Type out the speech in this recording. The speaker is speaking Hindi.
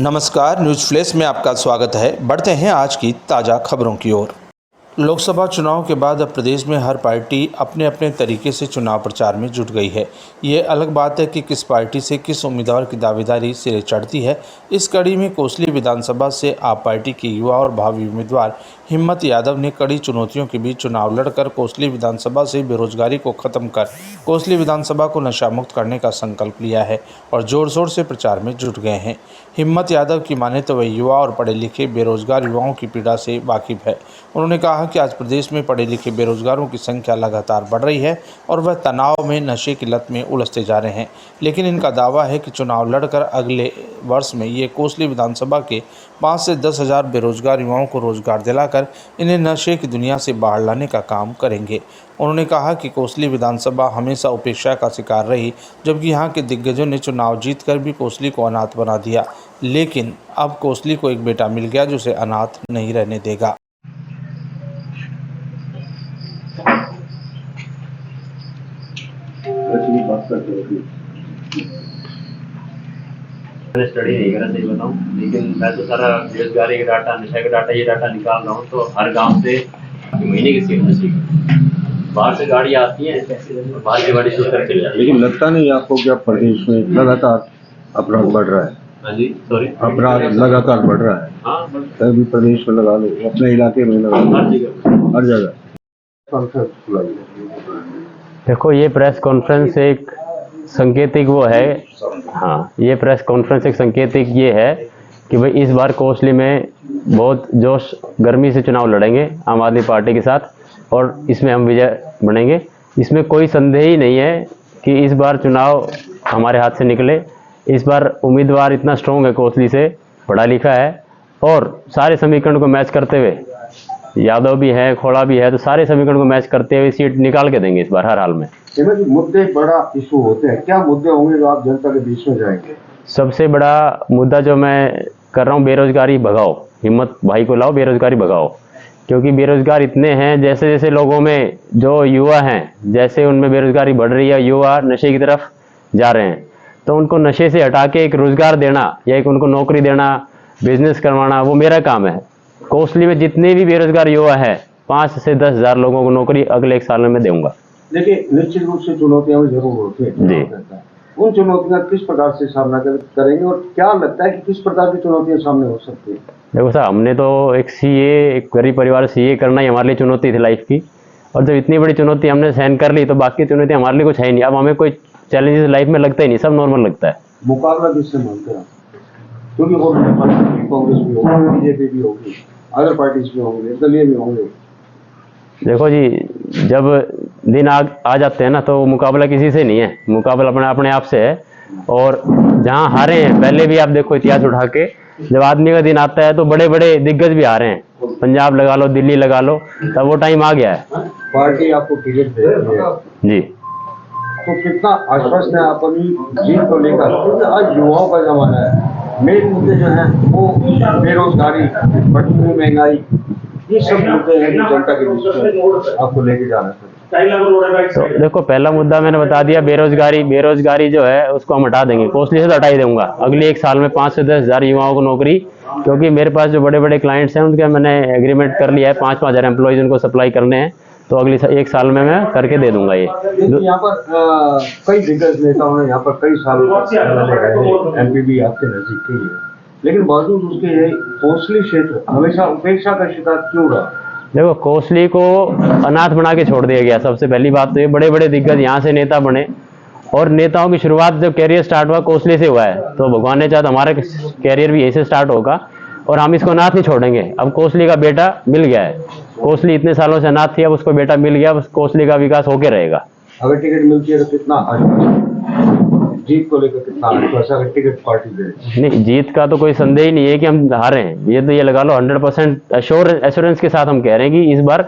नमस्कार, न्यूज़ फ्लैश में आपका स्वागत है। बढ़ते हैं आज की ताज़ा खबरों की ओर। लोकसभा चुनाव के बाद अब प्रदेश में हर पार्टी अपने अपने तरीके से चुनाव प्रचार में जुट गई है। ये अलग बात है कि किस पार्टी से किस उम्मीदवार की दावेदारी सिरे चढ़ती है। इस कड़ी में कोसली विधानसभा से आप पार्टी के युवा और भावी उम्मीदवार हिम्मत यादव ने कड़ी चुनौतियों के बीच चुनाव लड़कर कोसली विधानसभा से बेरोजगारी को खत्म कर कोसली विधानसभा को नशा मुक्त करने का संकल्प लिया है और जोर शोर से प्रचार में जुट गए हैं। हिम्मत यादव की माने तो वह युवा और पढ़े लिखे बेरोजगार युवाओं की पीड़ा से वाकिफ है। उन्होंने कहा कि आज प्रदेश में पढ़े लिखे बेरोजगारों की संख्या लगातार बढ़ रही है और वह तनाव में नशे की लत में उलझते जा रहे हैं। लेकिन इनका दावा है कि चुनाव लड़कर अगले वर्ष में ये कोसली विधानसभा के 5 से 10 हज़ार बेरोजगार युवाओं को रोजगार दिलाकर इन्हें नशे की दुनिया से बाहर लाने का काम करेंगे। उन्होंने कहा कि कोसली विधानसभा हमेशा उपेक्षा का शिकार रही, जबकि यहाँ के दिग्गजों ने चुनाव जीतकर भी कोसली को अनाथ बना दिया, लेकिन अब कोसली को एक बेटा मिल गया जो उसे अनाथ नहीं रहने देगा। मैंने स्टडी नहीं करा सही बताऊं, लेकिन मैं तो सारा बेरोजगारी का डाटा, नशा का डाटा, ये डाटा निकाल रहा हूँ। तो हर गांव से महीने की सेल नशे की बाहर से गाड़ी आती है और बाहर से गाड़ी शुरू करके ले जाती है। लेकिन लगता नहीं आपको कि अब प्रदेश में लगातार अपराध बढ़ रहा है? हाँ जी, सॉरी, अपराध लगातार बढ़ रहा है। हाँ, कहीं प्रदेश में लगा लो, अपने इलाके में लगा लो, हर जगह। देखो, ये प्रेस कॉन्फ्रेंस एक संकेतिक वो है, हाँ, ये प्रेस कॉन्फ्रेंस एक संकेतिक ये है कि भाई इस बार कोसली में बहुत जोश गर्मी से चुनाव लड़ेंगे आम आदमी पार्टी के साथ और इसमें हम विजय बनेंगे। इसमें कोई संदेह ही नहीं है कि इस बार चुनाव हमारे हाथ से निकले। इस बार उम्मीदवार इतना स्ट्रॉन्ग है, कोसली से पढ़ा लिखा है और सारे समीकरण को मैच करते हुए, यादव भी है, खोड़ा भी है, तो सारे समीकरण को मैच करते हुए सीट निकाल के देंगे इस बार हर हाल में। मुद्दे बड़ा इशू होते हैं, क्या मुद्दे होंगे जो आप जनता के बीच में जाएंगे? सबसे बड़ा मुद्दा जो मैं कर रहा हूँ, बेरोजगारी भगाओ। हिम्मत भाई को लाओ, बेरोजगारी भगाओ, क्योंकि बेरोजगार इतने हैं। जैसे जैसे लोगों में जो युवा हैं, जैसे उनमें बेरोजगारी बढ़ रही है, युवा नशे की तरफ जा रहे हैं, तो उनको नशे से हटा के एक रोजगार देना या एक उनको नौकरी देना, बिजनेस करवाना, वो मेरा काम है। कोसली में जितने भी बेरोजगार युवा है, 5 से 10 हज़ार लोगों को नौकरी अगले 1 साल में मैं दूंगा। देखिए, निश्चित रूप से चुनौतियां भी जरूर होती है जी। उन चुनौतियां किस प्रकार से सामना करेंगे और क्या लगता है कि किस प्रकार की चुनौतियां सामने हो सकती है? देखो साहब, हमने तो एक गरीब परिवार से CA करना ही हमारे लिए चुनौती थी लाइफ की, और जब इतनी बड़ी चुनौती हमने सहन कर ली तो बाकी चुनौती हमारे लिए कुछ है ही नहीं। अब हमें कोई चैलेंजेस लाइफ में लगता ही नहीं, सब नॉर्मल लगता है। मुकाबला किससे मानते हैं? क्योंकि कांग्रेस भी होगी, बीजेपी भी होगी, अदर पार्टीज भी होंगे, दलीय भी होंगे। देखो जी, जब दिन आ जाते हैं ना, तो मुकाबला किसी से नहीं है, मुकाबला अपने आप से है। और जहाँ हारे हैं, पहले भी आप देखो इतिहास उठा के, जब आदमी का दिन आता है तो बड़े बड़े दिग्गज भी हारे हैं। पंजाब लगा लो, दिल्ली लगा लो, तब वो टाइम आ गया है। पार्टी आपको टिकट दे रही है जी, तो कितना आश्वस्त है अपनी जीत को लेकर? क्योंकि आज युवाओं का जमाना है, मेन मुद्दे जो हैं वो बेरोजगारी, बढ़ती हुई महंगाई, ये सब मुद्दे हैं जो जनता के बीच में आपको लेके जाना चाहिए। तो देखो, पहला मुद्दा मैंने बता दिया, बेरोजगारी जो है उसको हम हटा देंगे, कोसली से तो हटा ही दूंगा। अगले 1 साल में 5 से 10 हज़ार युवाओं को नौकरी, क्योंकि मेरे पास जो बड़े बड़े क्लाइंट्स हैं उनके मैंने एग्रीमेंट कर लिया है, 5-5 हज़ार एम्प्लॉयज उनको सप्लाई करने हैं, तो अगले 1 साल में मैं करके दे दूंगा ये। यहाँ पर कई दिग्गज नेताओं ने यहाँ पर कई साल MP भी आपके नजदीक के लिए, लेकिन बावजूद उसके ये कोसली क्षेत्र हमेशा उपेक्षा का शिकार क्यों रहा? देखो, कोसली को अनाथ बना के छोड़ दिया गया। सबसे पहली बात तो ये, बड़े बड़े दिग्गज यहाँ से नेता बने और नेताओं की शुरुआत जब कैरियर स्टार्ट हुआ कोसली से हुआ है, तो भगवान ने चाहा तो हमारा कैरियर भी यहीं से स्टार्ट होगा और हम इसको अनाथ नहीं छोड़ेंगे। अब कोसली का बेटा मिल गया है, कोसली इतने सालों से अनाथ थी, अब उसको बेटा मिल गया, अब कोसली का विकास होके रहेगा। अगर टिकट मिलती है तो कितना जीत को लेकर कितना अगर टिकट पार्टी दे? नहीं, जीत का तो कोई संदेह ही नहीं है कि हम हारे हैं। ये तो ये लगा लो 100% एश्योरेंस के साथ हम कह रहे हैं कि इस बार